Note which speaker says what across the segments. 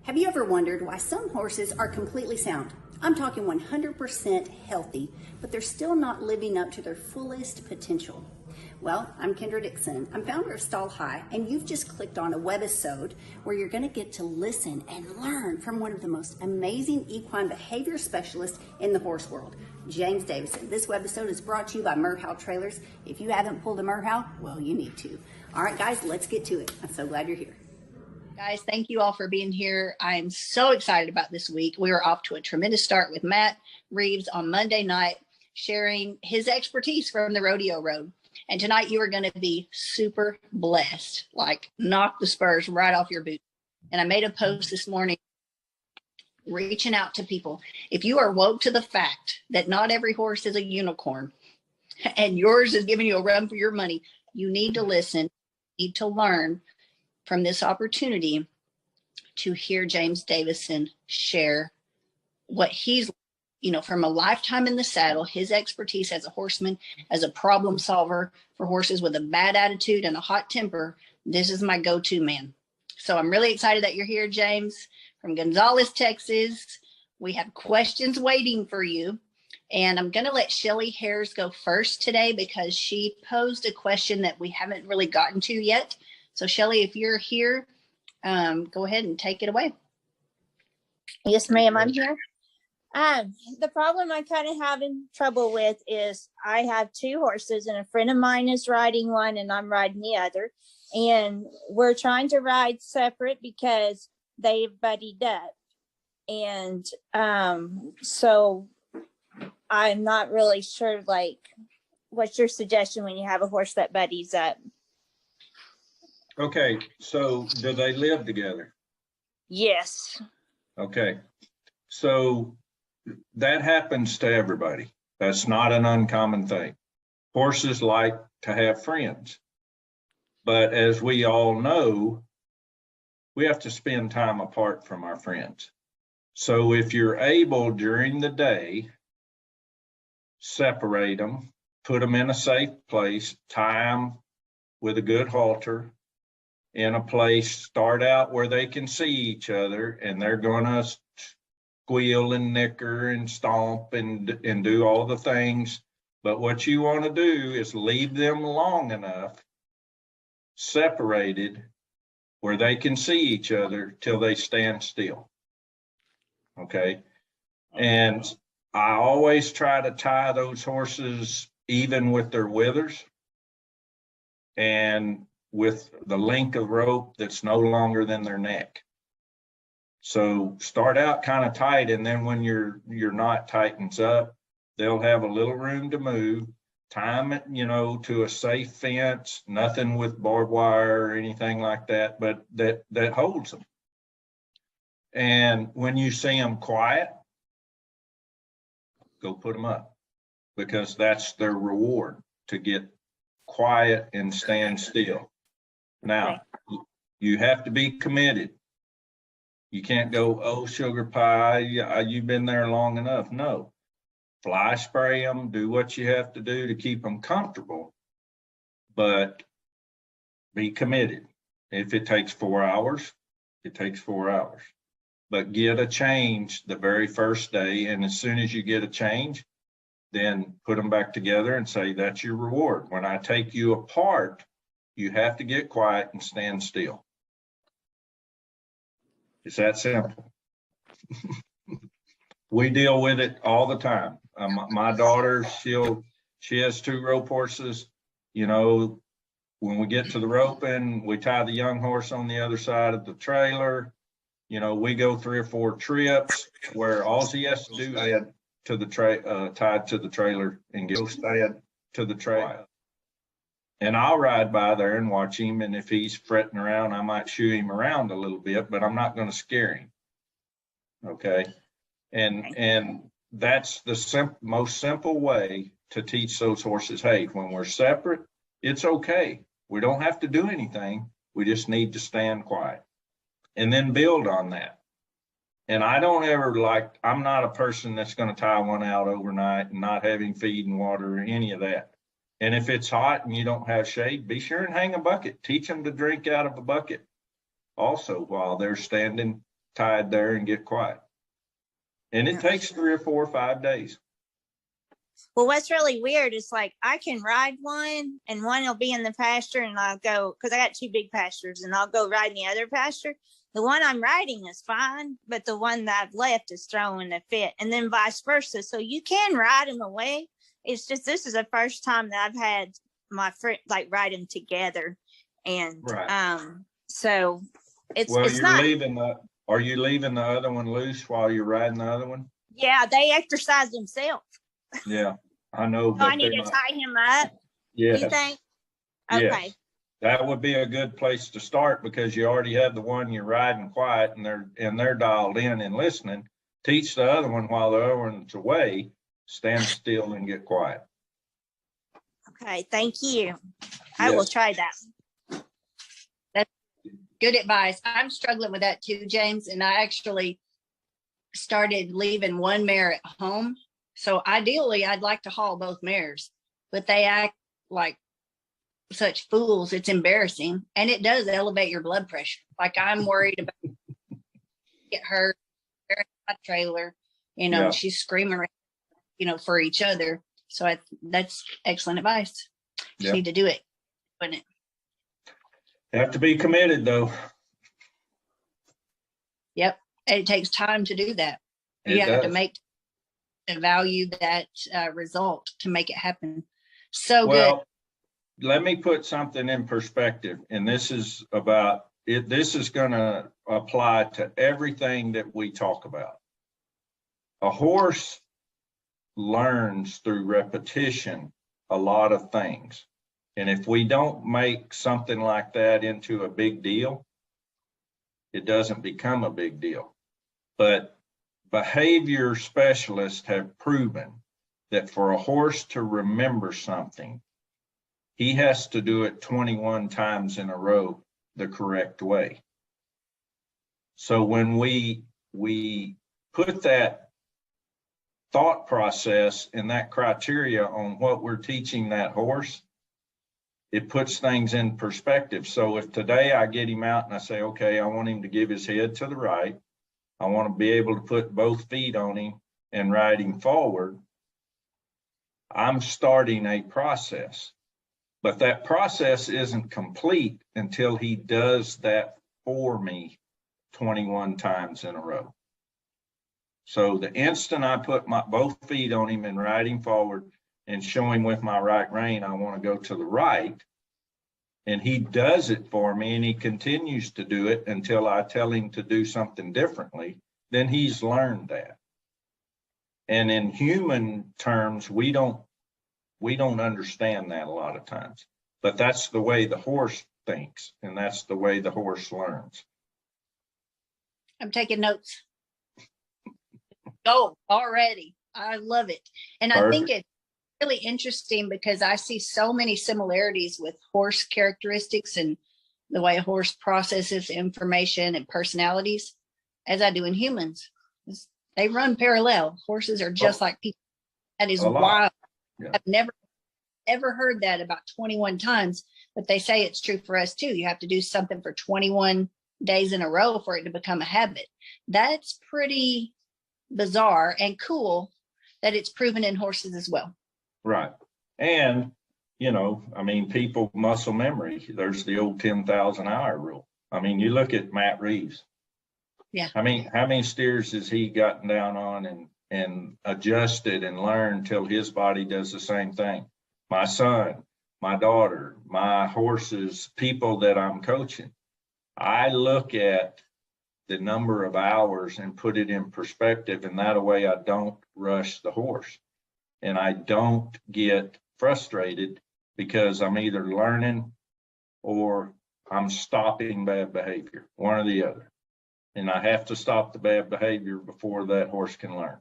Speaker 1: Have you ever wondered why some horses are completely sound? I'm talking 100% healthy, but they're still not living up to their fullest potential. Well, I'm Kendra Dixon. I'm founder of Stall High, and you've just clicked on a webisode where you're going to get to listen and learn from one of the most amazing equine behavior specialists in the horse world, James Davison. This webisode is brought to you by Merhow Trailers. If you haven't pulled a Merhow, well, you need to. All right, guys, let's get to it. I'm so glad you're here.
Speaker 2: Guys, thank you all for being here. I'm so excited about this week. We are off to a tremendous start with Matt Reeves on Monday night, sharing his expertise from the rodeo road. And tonight you are going to be super blessed, like knock the spurs right off your boots. And I made a post this morning reaching out to people. If you are woke to the fact that not every horse is a unicorn and yours is giving you a run for your money, you need to listen, you need to learn from this opportunity to hear James Davison share what he's, from a lifetime in the saddle, his expertise as a horseman, as a problem solver for horses with a bad attitude and a hot temper. This is my go-to man. So I'm really excited that you're here, James, from Gonzales, Texas. We have questions waiting for you. And I'm going to let Shelly Hares go first today because she posed a question that we haven't really gotten to yet. So Shelly, if you're here, go ahead and take it away.
Speaker 3: Yes, ma'am, I'm here. The problem I kind of having trouble with is I have two horses and a friend of mine is riding one and I'm riding the other. And we're trying to ride separate because they've buddied up. And so I'm not really sure, what's your suggestion when you have a horse that buddies up?
Speaker 4: Okay, so do they live together?
Speaker 3: Yes.
Speaker 4: Okay, so that happens to everybody. That's not an uncommon thing. Horses like to have friends. But as we all know, we have to spend time apart from our friends. So if you're able during the day, separate them, put them in a safe place, tie them with a good halter, in a place, start out where they can see each other and they're going to squeal and nicker and stomp and do all the things. But what you want to do is leave them long enough separated where they can see each other till they stand still. Okay. And I always try to tie those horses even with their withers and with the length of rope that's no longer than their neck. So start out kind of tight, and then when your knot tightens up, they'll have a little room to move. Time it, to a safe fence, nothing with barbed wire or anything like that, but that holds them. And when you see them quiet, go put them up, because that's their reward, to get quiet and stand still. Now, you have to be committed. You can't go, oh, sugar pie, you've been there long enough. No, fly spray them, do what you have to do to keep them comfortable, but be committed. If it takes 4 hours, it takes 4 hours. But get a change the very first day, and as soon as you get a change, then put them back together and say, that's your reward. When I take you apart, you have to get quiet and stand still. It's that simple. We deal with it all the time. My daughter, she has 2 rope horses. When we get to the roping, we tie the young horse on the other side of the trailer. We go 3 or 4 trips where all he has to do is to the tied to the trailer and go stand to the trailer. And I'll ride by there and watch him. And if he's fretting around, I might shoo him around a little bit, but I'm not going to scare him. Okay. And that's the most simple way to teach those horses, hey, when we're separate, it's okay. We don't have to do anything. We just need to stand quiet and then build on that. And I don't ever I'm not a person that's going to tie one out overnight and not have him feed and water or any of that. And if it's hot and you don't have shade, be sure and hang a bucket. Teach them to drink out of a bucket also while they're standing tied there and get quiet. And it takes 3 or 4 or 5 days.
Speaker 3: Well, what's really weird is like I can ride one and one will be in the pasture and I'll go, because I got 2 big pastures, and I'll go ride in the other pasture. The one I'm riding is fine, but the one that I've left is throwing a fit, and then vice versa. So you can ride them away. It's just, this is the first time that I've had my friend like ride them together. And
Speaker 4: Right.
Speaker 3: so it's
Speaker 4: Well,
Speaker 3: it's not.
Speaker 4: are you leaving the other one loose while you're riding the other one?
Speaker 3: Yeah, they exercise themselves.
Speaker 4: Yeah, I know.
Speaker 3: So
Speaker 4: But
Speaker 3: I need to tie him up.
Speaker 4: Yes.
Speaker 3: You think?
Speaker 4: Yes.
Speaker 3: Okay.
Speaker 4: That would be a good place to start, because you already have the one you're riding quiet and they're dialed in and listening. Teach the other one while the other one's away, stand still and get quiet.
Speaker 3: Okay, thank you. I will
Speaker 4: Yes.
Speaker 3: try that.
Speaker 2: That's good advice. I'm struggling with that too, James. And I actually started leaving one mare at home. So ideally, I'd like to haul both mares, but they act like such fools. It's embarrassing, and it does elevate your blood pressure. Like, I'm worried about get hurt in my trailer,
Speaker 4: Yeah.
Speaker 2: she's screaming, for each other. So that's excellent advice. Just
Speaker 4: Yeah.
Speaker 2: need to do it, wouldn't it?
Speaker 4: Have to be committed though.
Speaker 2: Yep. It takes time to do that.
Speaker 4: It
Speaker 2: You have to
Speaker 4: does.
Speaker 2: value that result to make it happen. So
Speaker 4: Well, let me put something in perspective, and this is about it. This is going to apply to everything that we talk about. A horse learns through repetition a lot of things. And if we don't make something like that into a big deal, it doesn't become a big deal. But behavior specialists have proven that for a horse to remember something, he has to do it 21 times in a row the correct way. So when we put that thought process and that criteria on what we're teaching that horse, it puts things in perspective. So if today I get him out and I say, okay, I want him to give his head to the right, I want to be able to put both feet on him and ride him forward, I'm starting a process. But that process isn't complete until he does that for me 21 times in a row. So the instant I put both feet on him and ride him forward and show him with my right rein, I want to go to the right, and he does it for me and he continues to do it until I tell him to do something differently, then he's learned that. And in human terms, we don't understand that a lot of times, but that's the way the horse thinks, and that's the way the horse learns.
Speaker 2: I'm taking notes. Go already. I love it. And
Speaker 4: Perfect.
Speaker 2: I think it's really interesting because I see so many similarities with horse characteristics and the way a horse processes information and personalities as I do in humans. They run parallel. Horses are just like people. That is wild.
Speaker 4: Yeah.
Speaker 2: I've never ever heard that about 21 times, but they say it's true for us too. You have to do something for 21 days in a row for it to become a habit. That's pretty bizarre and cool that it's proven in horses as well.
Speaker 4: Right. And, people muscle memory. There's the old 10,000 hour rule. I mean, you look at Matt Reeves.
Speaker 2: Yeah.
Speaker 4: How many steers has he gotten down on and adjusted and learned till his body does the same thing? My son, my daughter, my horses, people that I'm coaching. I look at the number of hours and put it in perspective, and that way I don't rush the horse and I don't get frustrated because I'm either learning or I'm stopping bad behavior, one or the other. And I have to stop the bad behavior before that horse can learn.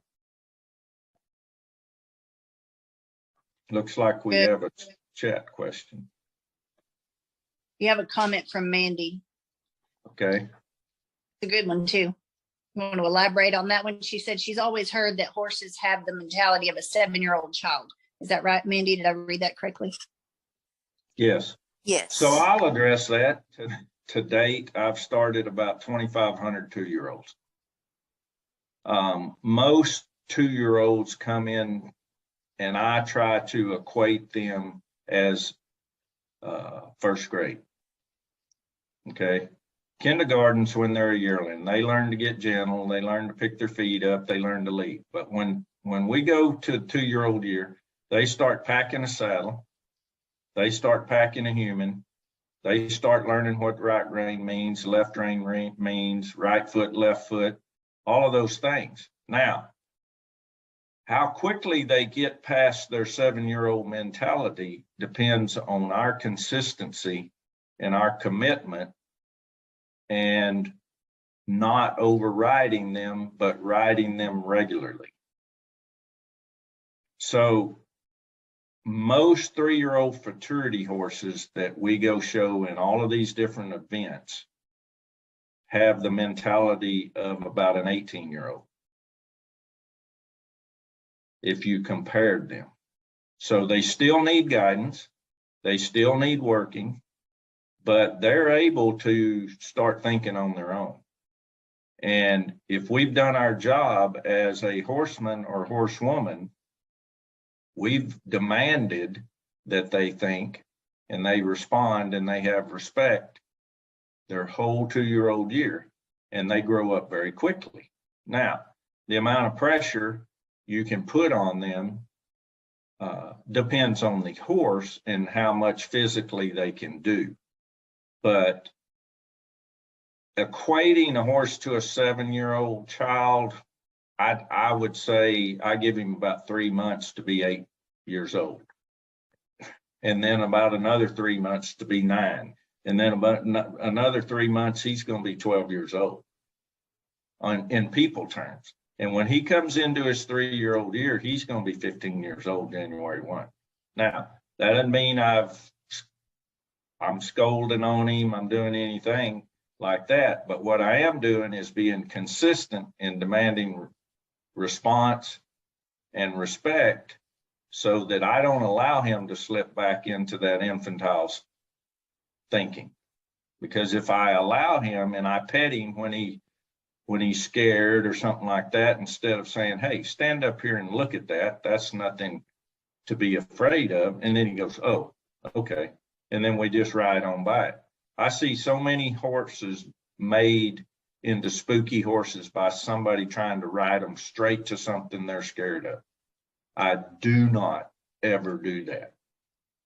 Speaker 4: Looks like we have a chat question.
Speaker 2: You have a comment from Mandy.
Speaker 4: Okay.
Speaker 2: It's a good one too. You want to elaborate on that one? She said she's always heard that horses have the mentality of a 7-year-old child. Is that right, Mandy? Did I read that correctly?
Speaker 4: Yes.
Speaker 1: Yes.
Speaker 4: So I'll address that. To date, I've started about 2,500 2-year-olds. Most 2-year-olds come in and I try to equate them as first grade. Okay. Kindergarten's when they're a yearling. They learn to get gentle. They learn to pick their feet up. They learn to leap. But when we go to 2-year-old year, they start packing a saddle. They start packing a human. They start learning what right rein means, left rein means, right foot, left foot, all of those things. Now, how quickly they get past their 7-year-old mentality depends on our consistency and our commitment and not overriding them, but riding them regularly. So most 3-year-old futurity horses that we go show in all of these different events have the mentality of about an 18-year-old. If you compared them. So they still need guidance. They still need working, but they're able to start thinking on their own. And if we've done our job as a horseman or horsewoman, we've demanded that they think and they respond and they have respect their whole 2-year-old year, and they grow up very quickly. Now, the amount of pressure you can put on them depends on the horse and how much physically they can do. But equating a horse to a 7-year-old child, I would say I give him about 3 months to be 8 years old. And then about another 3 months to be 9. And then about another 3 months, he's going to be 12 years old in people terms. And when he comes into his 3-year-old year, he's going to be 15 years old January 1. Now, that doesn't mean I'm scolding on him, I'm doing anything like that. But what I am doing is being consistent in demanding response and respect so that I don't allow him to slip back into that infantile thinking. Because if I allow him and I pet him when he's scared or something like that, instead of saying, hey, stand up here and look at that, that's nothing to be afraid of. And then he goes, oh, okay. And then we just ride on by it. I see so many horses made into spooky horses by somebody trying to ride them straight to something they're scared of. I do not ever do that.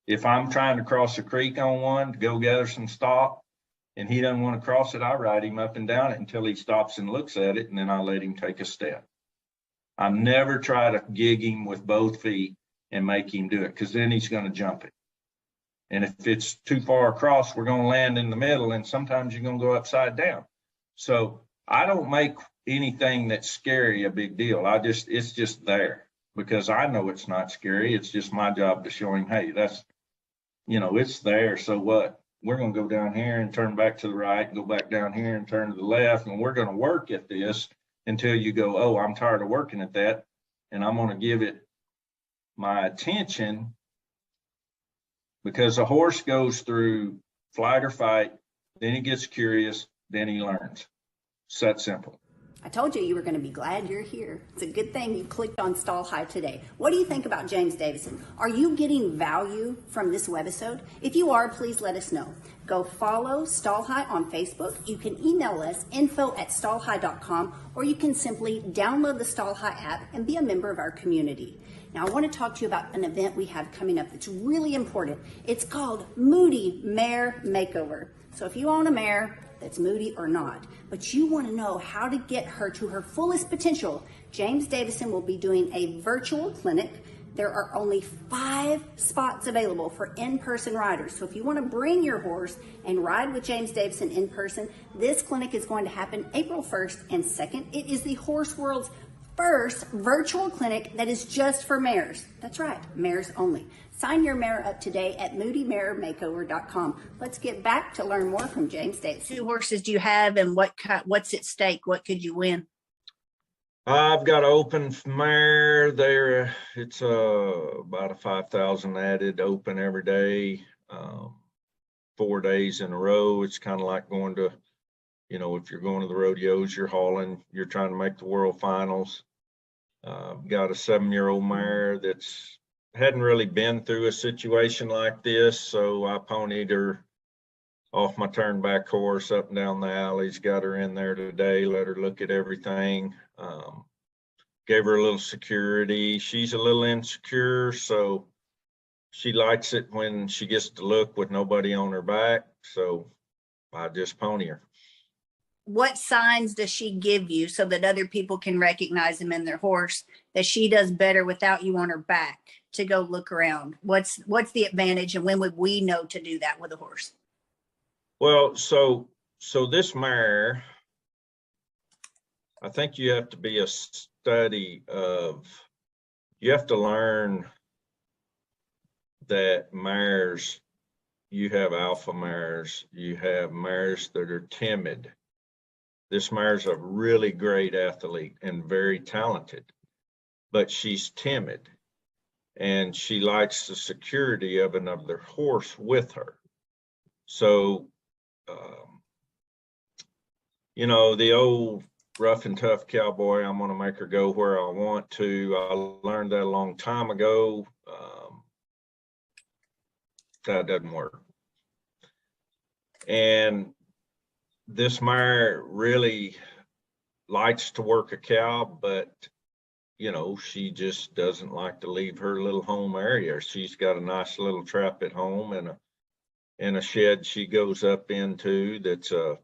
Speaker 4: If I'm trying to cross a creek on one to go gather some stock and he doesn't want to cross it, I ride him up and down it until he stops and looks at it, and then I let him take a step. I never try to gig him with both feet and make him do it, because then he's going to jump it. And if it's too far across, we're going to land in the middle, and sometimes you're going to go upside down. So I don't make anything that's scary a big deal. It's just there because I know it's not scary. It's just my job to show him, hey, that's, it's there. So what? We're going to go down here and turn back to the right and go back down here and turn to the left. And we're going to work at this until you go, oh, I'm tired of working at that. And I'm going to give it my attention, because a horse goes through flight or fight, then he gets curious, then he learns. It's that simple.
Speaker 1: I told you were going to be glad you're here. It's a good thing you clicked on Stall High today. What do you think about James Davison? Are you getting value from this webisode? If you are, please let us know. Go follow Stall High on Facebook. You can email us info@stallhigh.com, or you can simply download the Stall High app and be a member of our community. Now, I want to talk to you about an event we have coming up that's really important. It's called Moody Mare Makeover. So if you own a mare that's moody or not, but you want to know how to get her to her fullest potential, James Davison will be doing a virtual clinic. There are only 5 spots available for in-person riders. So if you want to bring your horse and ride with James Davison in person, this clinic is going to happen April 1st and 2nd. It is the horse world's first virtual clinic that is just for mares. That's right, mares only. Sign your mare up today at moodymaremakeover.com. Let's get back to learn more from James Davison.
Speaker 2: 2 horses do you have, and what's at stake? What could you win?
Speaker 4: I've got an open mare there. It's about a 5,000 added open every day, 4 days in a row. It's kind of like going to You know, if you're going to the rodeos, you're hauling, you're trying to make the world finals. Got a 7-year-old mare that's hadn't really been through a situation like this, so I ponied her off my turnback horse up and down the alleys, got her in there today, let her look at everything. Gave her a little security. She's a little insecure, so she likes it when she gets to look with nobody on her back. So I just pony her.
Speaker 2: What signs does she give you so that other people can recognize them in their horse, that she does better without you on her back to go look around? What's the advantage, and when would we know to do that with a horse?
Speaker 4: Well, so this mare, I think you have to be a study of, you have to learn that mares, you have alpha mares, you have mares that are timid. This mare's a really great athlete and very talented, but she's timid and she likes the security of another horse with her. So, you know, the old rough and tough cowboy, I'm going to make her go where I want to. I learned that a long time ago. That doesn't work. And this mare really likes to work a cow, but you know, she just doesn't like to leave her little home area. She's got a nice little trap at home and a shed she goes up into that's a,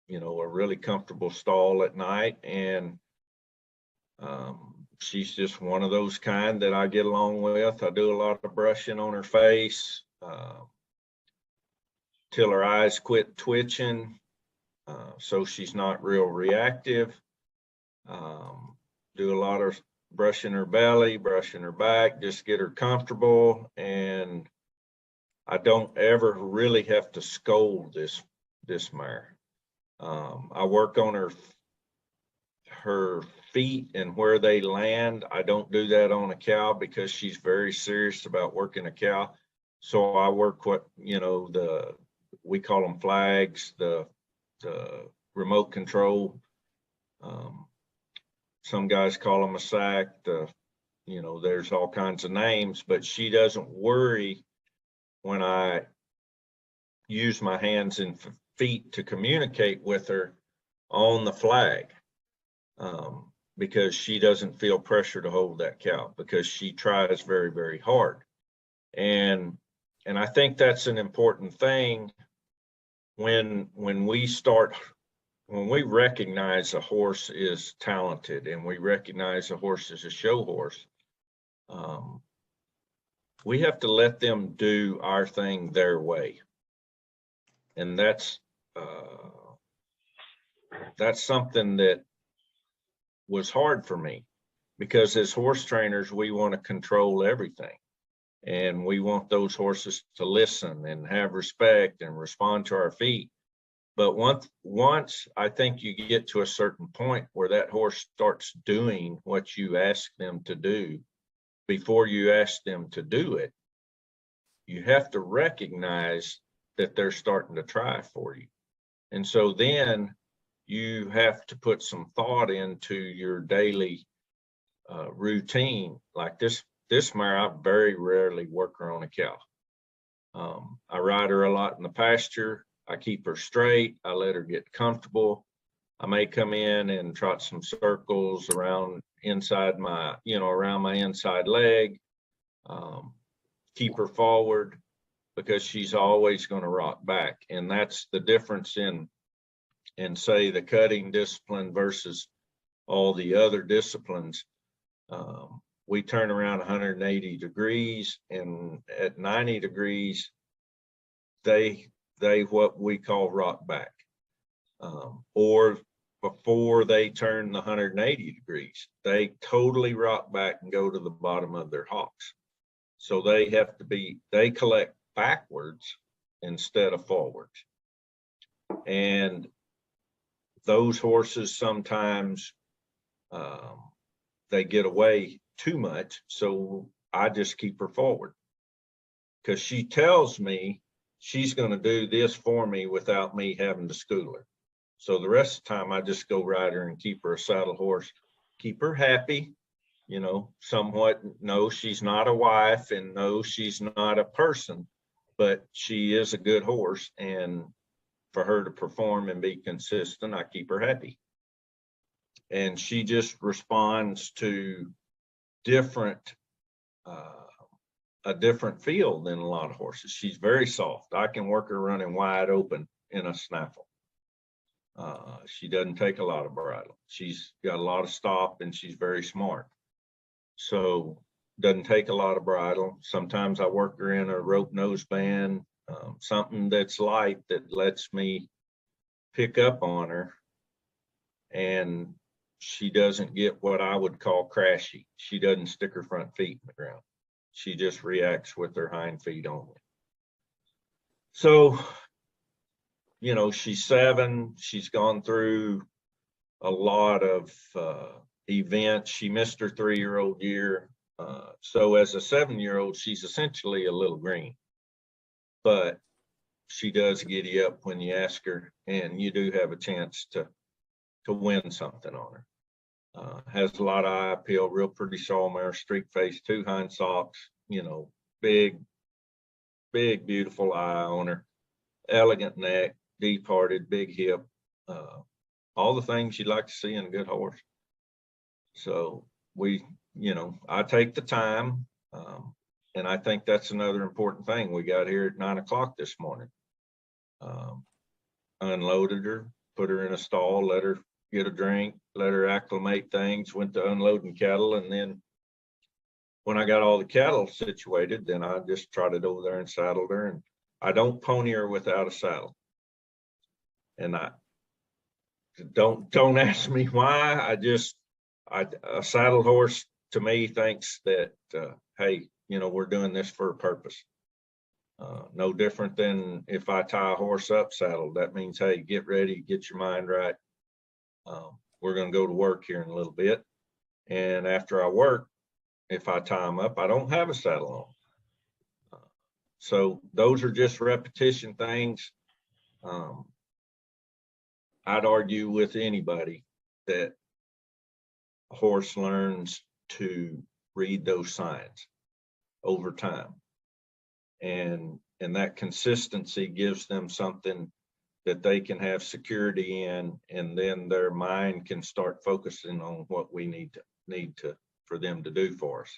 Speaker 4: you know, a really comfortable stall at night. And she's just one of those kind that I get along with. I do a lot of brushing on her face till her eyes quit twitching. So she's not real reactive. Do a lot of brushing her belly, brushing her back, just get her comfortable. And I don't ever really have to scold this mare. I work on her feet and where they land. I don't do that on a cow because she's very serious about working a cow. So I work what, you know, we call them flags, the remote control. Some guys call them a sack. You know, there's all kinds of names, but she doesn't worry when I use my hands and feet to communicate with her on the flag, because she doesn't feel pressure to hold that cow because she tries very, very hard. And I think that's an important thing when we recognize a horse is talented and we recognize a horse is a show horse. We have to let them do our thing their way. And that's something that was hard for me, because as horse trainers, we want to control everything. And we want those horses to listen and have respect and respond to our feet. But once I think you get to a certain point where that horse starts doing what you ask them to do before you ask them to do it, you have to recognize that they're starting to try for you. And so then you have to put some thought into your daily routine. Like this mare, I very rarely work her on a cow. I ride her a lot in the pasture. I keep her straight. I let her get comfortable. I may come in and trot some circles around inside my, around my inside leg. Keep her forward, because she's always going to rock back. And that's the difference in say the cutting discipline versus all the other disciplines. We turn around 180 degrees, and at 90 degrees, they what we call rock back, or before they turn the 180 degrees, they totally rock back and go to the bottom of their hocks. So they collect backwards instead of forwards. And those horses sometimes they get away too much. So I just keep her forward, because she tells me she's going to do this for me without me having to school her. So the rest of the time I just go ride her and keep her a saddle horse, keep her happy, you know, somewhat. No, she's not a wife, and no, she's not a person, but she is a good horse. And for her to perform and be consistent, I keep her happy. And she just responds to different, a different feel than a lot of horses. She's very soft. I can work her running wide open in a snaffle. She doesn't take a lot of bridle. She's got a lot of stop, and she's very smart. So doesn't take a lot of bridle. Sometimes I work her in a rope nose band, something that's light that lets me pick up on her, and she doesn't get what I would call crashy. She doesn't stick her front feet in the ground. She just reacts with her hind feet only. So, you know, she's 7. She's gone through a lot of events. She missed her 3-year-old year. So as a 7-year-old, she's essentially a little green, but she does giddy up when you ask her, and you do have a chance to win something on her. Has a lot of eye appeal, real pretty saw mare, streak face, 2 hind socks, you know, big, beautiful eye on her, elegant neck, deep hearted, big hip, all the things you'd like to see in a good horse. So we, you know, I take the time, and I think that's another important thing. We got here at 9 o'clock this morning, unloaded her, put her in a stall, let her get a drink, let her acclimate things, went to unloading cattle. And then when I got all the cattle situated, then I just trotted over there and saddled her. And I don't pony her without a saddle. And I don't ask me why. A saddle horse to me thinks that, hey, you know, we're doing this for a purpose. No different than if I tie a horse up saddled. That means, hey, get ready, get your mind right. We're going to go to work here in a little bit. And after I work, if I tie them up, I don't have a saddle on. So those are just repetition things. I'd argue with anybody that a horse learns to read those signs over time. And that consistency gives them something that they can have security in, and then their mind can start focusing on what we need to for them to do for us.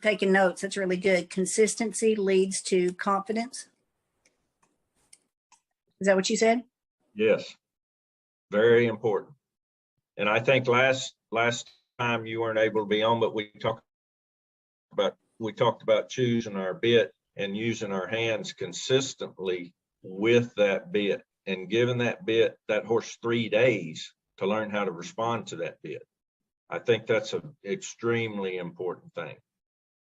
Speaker 2: Taking notes, that's really good. Consistency leads to confidence. Is that what you said?
Speaker 4: Yes, very important. And I think last time you weren't able to be on, but we talked about choosing our bit and using our hands consistently with that bit, and giving that horse 3 days to learn how to respond to that bit. I think that's an extremely important thing.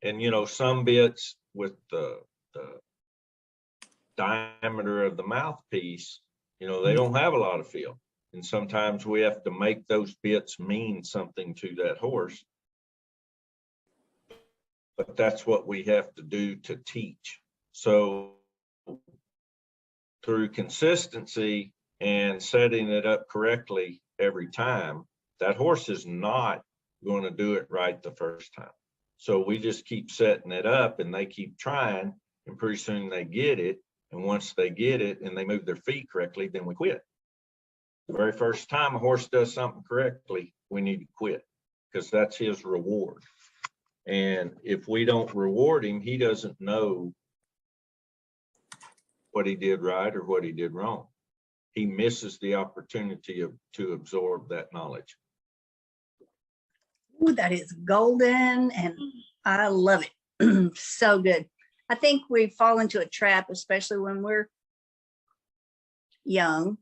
Speaker 4: And, you know, some bits with the diameter of the mouthpiece, you know, they don't have a lot of feel. And sometimes we have to make those bits mean something to that horse. But that's what we have to do to teach. So through consistency and setting it up correctly every time, that horse is not going to do it right the first time. So we just keep setting it up, and they keep trying, and pretty soon they get it. And once they get it and they move their feet correctly, then we quit. The very first time a horse does something correctly, we need to quit, because that's his reward. And if we don't reward him, he doesn't know what he did right or what he did wrong. He misses the opportunity to absorb that knowledge.
Speaker 2: Ooh, that is golden, and I love it. So good. I think we fall into a trap, especially when we're young,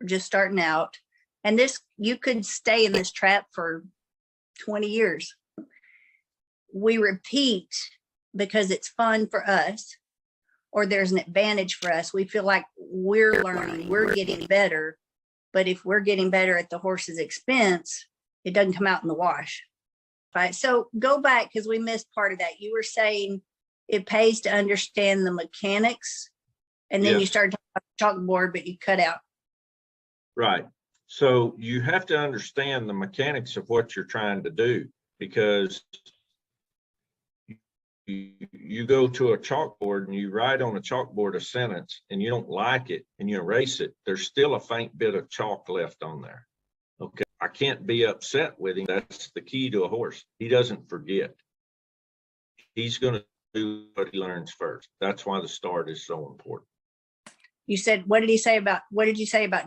Speaker 2: or just starting out. And you could stay in this trap for 20 years. We repeat because it's fun for us, or there's an advantage for us. We feel like we're learning, we're getting better. But if we're getting better at the horse's expense, it doesn't come out in the wash. Right? So go back, because we missed part of that. You were saying it pays to understand the mechanics And then you
Speaker 4: Yes.
Speaker 2: started talking about chalkboard, but you cut out.
Speaker 4: Right. So you have to understand the mechanics of what you're trying to do, because you go to a chalkboard and you write on a chalkboard a sentence and you don't like it and you erase it, there's still a faint bit of chalk left on there. Okay. I can't be upset with him. That's the key to a horse. He doesn't forget. He's going to do what he learns first. That's why the start is so important.
Speaker 2: You said, what did you say about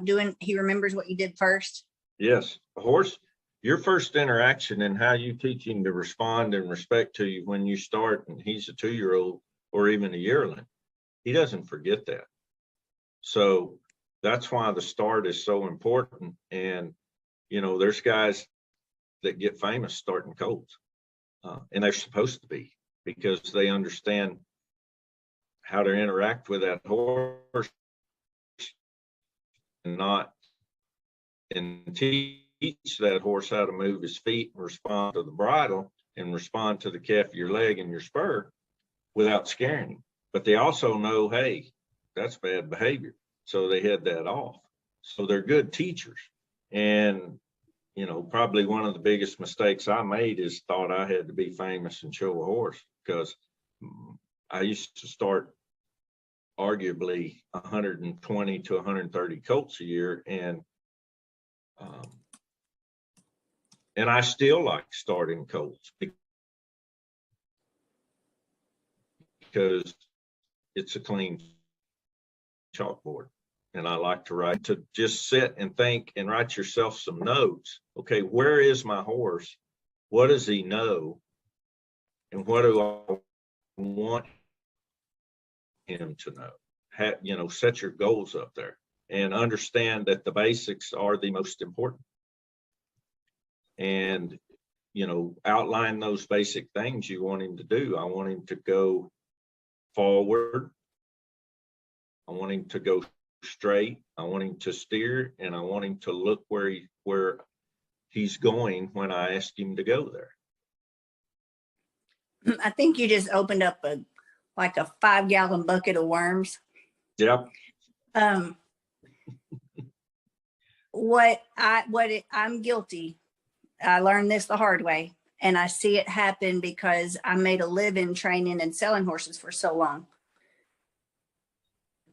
Speaker 2: doing? He remembers what you did first.
Speaker 4: Yes. A horse, your first interaction and how you teach him to respond and respect to you when you start, and he's a 2-year-old or even a yearling, he doesn't forget that. So that's why the start is so important. And, you know, there's guys that get famous starting colts, and they're supposed to be, because they understand how to interact with that horse and teach that horse how to move his feet and respond to the bridle and respond to the calf of your leg and your spur without scaring him. But they also know, hey, that's bad behavior. So they head that off. So they're good teachers. And, you know, probably one of the biggest mistakes I made is thought I had to be famous and show a horse, because I used to start arguably 120 to 130 colts a year. And I still like starting colts because it's a clean chalkboard. And I like to just sit and think and write yourself some notes. Okay, where is my horse? What does he know? And what do I want him to know? You know, set your goals up there and understand that the basics are the most important. And, you know, outline those basic things you want him to do. I want him to go forward. I want him to go straight. I want him to steer, and I want him to look where he's going when I ask him to go there.
Speaker 2: I think you just opened up a 5-gallon bucket of worms.
Speaker 4: Yep.
Speaker 2: I'm guilty. I learned this the hard way, and I see it happen because I made a living training and selling horses for so long.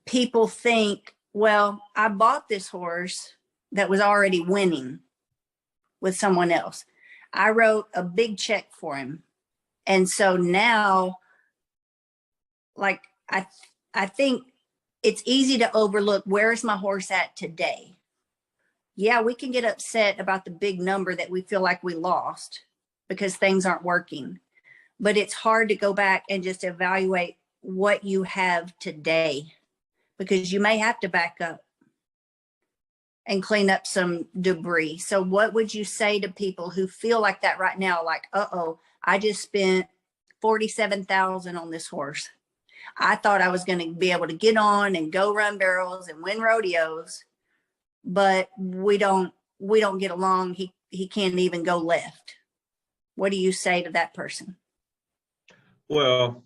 Speaker 2: People think, well, I bought this horse that was already winning with someone else. I wrote a big check for him. And so now, like, I think it's easy to overlook, where is my horse at today? Yeah, we can get upset about the big number that we feel like we lost because things aren't working. But it's hard to go back and just evaluate what you have today, because you may have to back up and clean up some debris. So what would you say to people who feel like that right now? Like, uh-oh, I just spent $47,000 on this horse. I thought I was going to be able to get on and go run barrels and win rodeos, but we don't get along. He can't even go left. What do you say to that person?
Speaker 4: Well,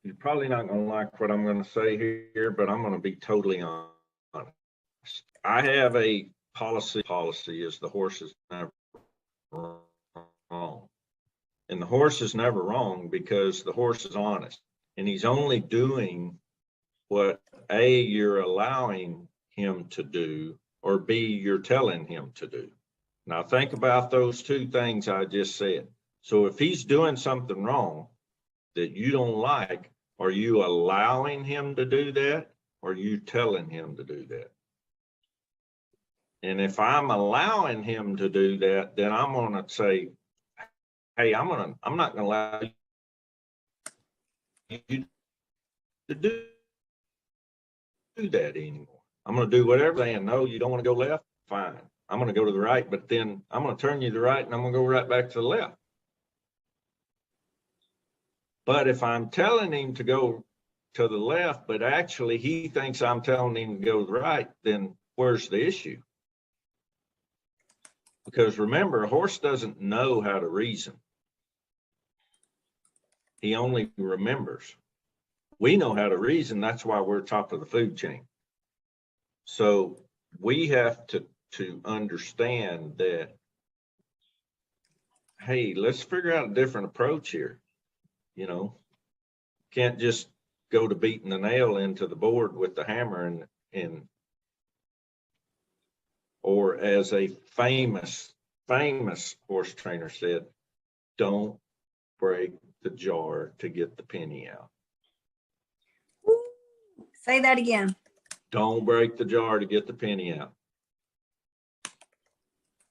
Speaker 4: you're probably not going to like what I'm going to say here, but I'm going to be totally honest. I have a policy is the horse is never wrong. And the horse is never wrong because the horse is honest. And he's only doing what A, you're allowing him to do, or B, you're telling him to do. Now think about those two things I just said. So if he's doing something wrong that you don't like, are you allowing him to do that, or are you telling him to do that? And if I'm allowing him to do that, then I'm going to say, hey, I'm not going to allow you to do that anymore. I'm going to do whatever. Saying, no, you don't want to go left? Fine. I'm going to go to the right, but then I'm going to turn you to the right and I'm going to go right back to the left. But if I'm telling him to go to the left, but actually he thinks I'm telling him to go to the right, then where's the issue? Because remember, a horse doesn't know how to reason. He only remembers. We know how to reason. That's why we're top of the food chain. So we have to understand that, hey, let's figure out a different approach here. You know, can't just go to beating the nail into the board with the hammer and or as a famous horse trainer said, don't break the jar to get the penny out.
Speaker 2: Say that again.
Speaker 4: Don't break the jar to get the penny out.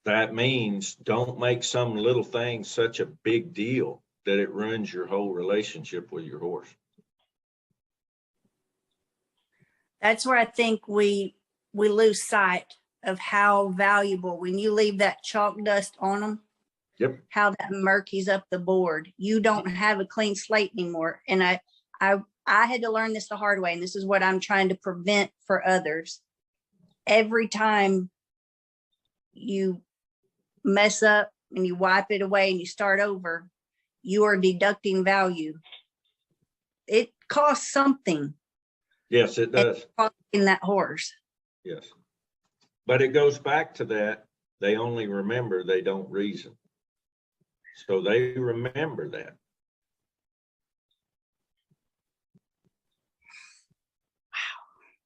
Speaker 4: That means don't make some little thing such a big deal that it ruins your whole relationship with your horse.
Speaker 2: That's where I think we lose sight of how valuable, when you leave that chalk dust on them,
Speaker 4: Yep.
Speaker 2: how that murkies up the board. You don't have a clean slate anymore. And I had to learn this the hard way, and this is what I'm trying to prevent for others. Every time you mess up and you wipe it away and you start over, you are deducting value. It costs something.
Speaker 4: Yes, it does.
Speaker 2: In that horse.
Speaker 4: Yes. But it goes back to that. They only remember, they don't reason. So they remember that.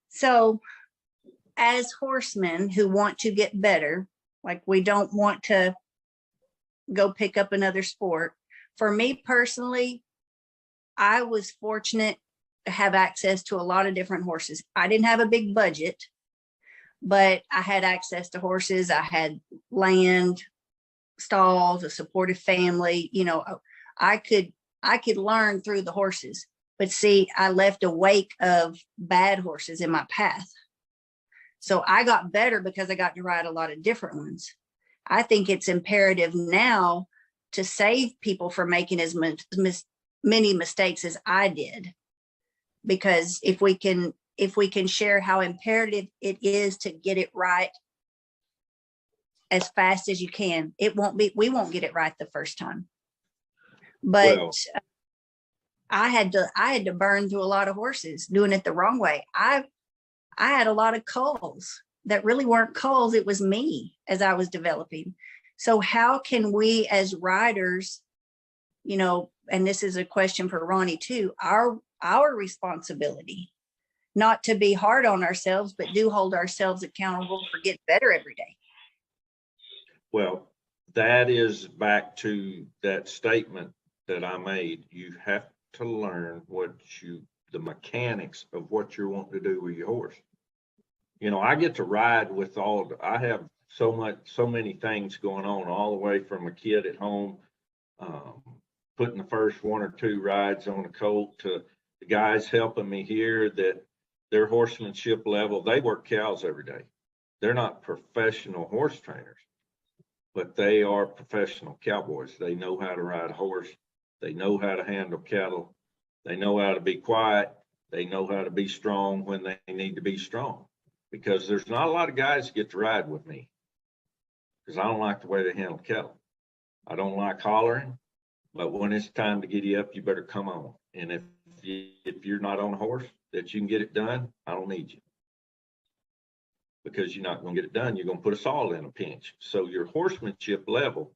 Speaker 2: So as horsemen who want to get better, like we don't want to go pick up another sport. For me personally, I was fortunate to have access to a lot of different horses. I didn't have a big budget, but I had access to horses. I had land, stalls, a supportive family. You know, I could learn through the horses. But see, I left a wake of bad horses in my path. So I got better because I got to ride a lot of different ones. I think it's imperative now to save people from making as many mistakes as I did. Because if we can share how imperative it is to get it right as fast as you can, we won't get it right the first time. But well, I had to burn through a lot of horses doing it the wrong way. I had a lot of culls that really weren't culls. It was me as I was developing. So how can we as riders, you know, and this is a question for Ronnie too, our responsibility, not to be hard on ourselves, but do hold ourselves accountable for getting better every day.
Speaker 4: Well, that is back to that statement that I made. You have to learn the mechanics of what you're wanting to do with your horse. You know, I get to ride with I have so many things going on, all the way from a kid at home, putting the first 1 or 2 rides on a colt, to the guys helping me here that their horsemanship level, they work cows every day. They're not professional horse trainers, but they are professional cowboys. They know how to ride a horse. They know how to handle cattle. They know how to be quiet. They know how to be strong when they need to be strong. Because there's not a lot of guys that get to ride with me, because I don't like the way they handle cattle. I don't like hollering, but when it's time to get you up, you better come on. And if you're not on a horse that you can get it done, I don't need you. Because you're not going to get it done, you're going to put us all in a pinch. So your horsemanship level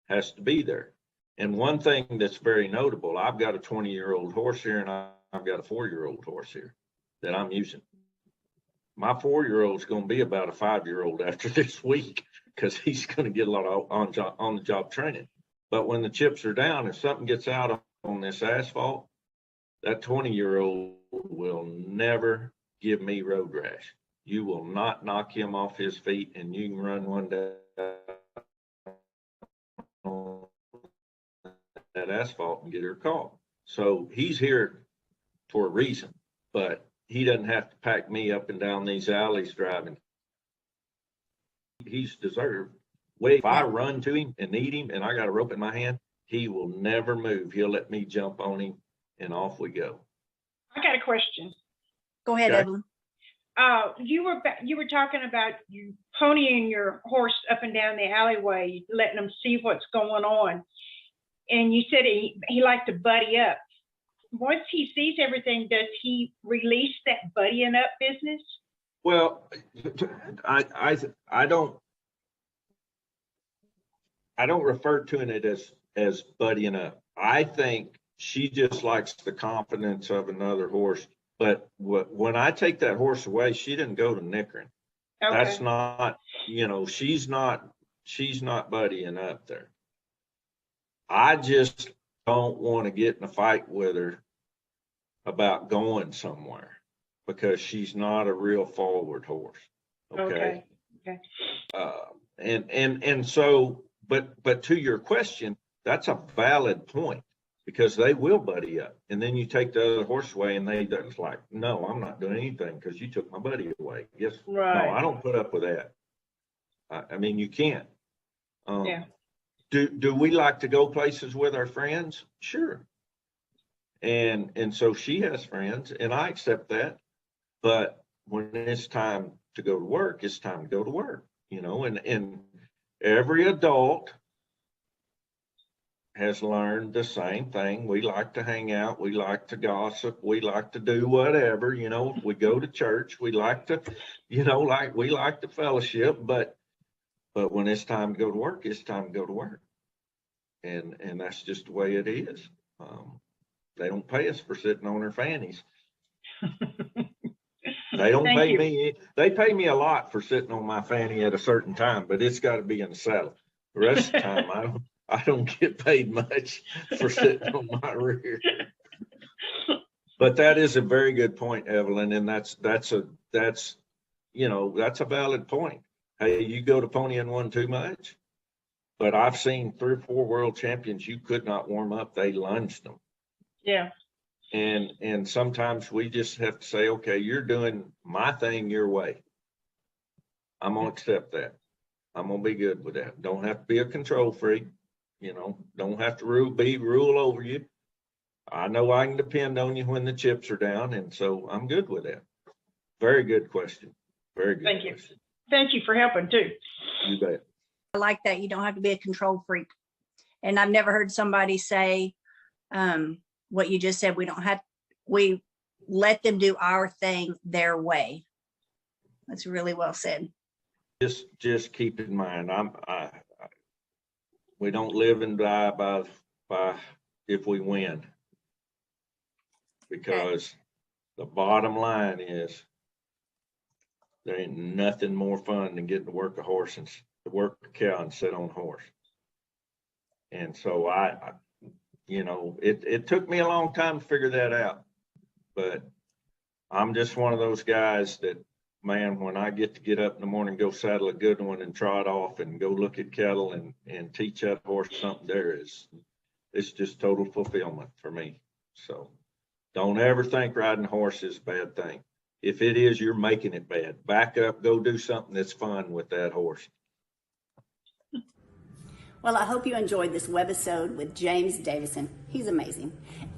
Speaker 4: has to be there. And one thing that's very notable, I've got a 20-year-old horse here, and I've got a 4-year-old horse here that I'm using. My 4-year-old is going to be about a 5-year-old after this week, because he's going to get a lot of on the job training. But when the chips are down, if something gets out on this asphalt, that 20-year-old will never give me road rash. You will not knock him off his feet, and you can run one day on that asphalt and get her caught. So he's here for a reason, but he doesn't have to pack me up and down these alleys driving. He's deserved. If I run to him and need him and I got a rope in my hand, he will never move. He'll let me jump on him, and off we go.
Speaker 5: I got a question.
Speaker 2: Go ahead,
Speaker 4: Okay.
Speaker 2: Evelyn.
Speaker 5: You were talking about you ponying your horse up and down the alleyway, letting them see what's going on, and you said he liked to buddy up. once he sees everything, does he release that buddying up business?
Speaker 4: Well, I don't refer to it as buddying up. I think she just likes the confidence of another horse. But when I take that horse away, she didn't go to nickering.
Speaker 5: Okay.
Speaker 4: That's not, she's not buddying up there. I just don't want to get in a fight with her about going somewhere because she's not a real forward horse. Okay. And so, but to your question, that's a valid point because they will buddy up. And then you take the other horse away and it's like, no, I'm not doing anything because you took my buddy away. Yes.
Speaker 5: Right.
Speaker 4: No, I don't put up with that. I mean, you can't.
Speaker 5: Yeah.
Speaker 4: Do we like to go places with our friends? Sure. And so she has friends and I accept that. But when it's time to go to work, it's time to go to work, and every adult has learned the same thing. We like to hang out. We like to gossip. We like to do whatever, we go to church. We like to, we like to fellowship, but when it's time to go to work, it's time to go to work. And that's just the way it is. They don't pay us for sitting on our fannies. They don't pay me. They pay me a lot for sitting on my fanny at a certain time, but it's got to be in the saddle. The rest of the time, I don't get paid much for sitting on my rear. But that is a very good point, Evelyn, and that's a valid point. Hey, you go to Pony and One too much, but I've seen 3 or 4 world champions. You could not warm up; they lunged them.
Speaker 5: Yeah.
Speaker 4: And sometimes we just have to say, okay, you're doing my thing your way. I'm gonna accept that. I'm gonna be good with that. Don't have to be a control freak. Don't have to rule over you. I know I can depend on you when the chips are down, and so I'm good with that. Very good question. Very good.
Speaker 5: Thank you.
Speaker 4: Question.
Speaker 5: Thank you for helping too.
Speaker 4: You bet.
Speaker 2: I like that. You don't have to be a control freak. And I've never heard somebody say what you just said. We let them do our thing their way. That's really well said.
Speaker 4: Just keep in mind, we don't live and die by if we win, because the bottom line is there ain't nothing more fun than getting to work a horse and to work a cow and sit on a horse. And so it took me a long time to figure that out, but I'm just one of those guys that, man, when I get to get up in the morning, go saddle a good one and trot off and go look at cattle and teach that horse something, it's just total fulfillment for me. So don't ever think riding a horse is a bad thing. If it is, you're making it bad. Back up, go do something that's fun with that horse.
Speaker 1: Well, I hope you enjoyed this webisode with James Davison. He's amazing.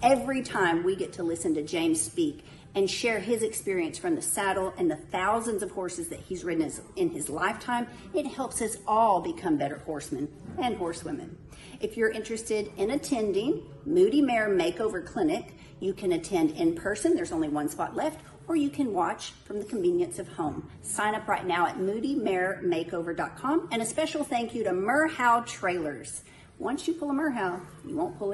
Speaker 1: Every time we get to listen to James speak and share his experience from the saddle and the thousands of horses that he's ridden in his lifetime, it helps us all become better horsemen and horsewomen. If you're interested in attending Moody Mare Makeover Clinic, you can attend in person. There's only one spot left, or you can watch from the convenience of home. Sign up right now at moodymaremakeover.com. And a special thank you to Merhow Trailers. Once you pull a Merhow, you won't pull it.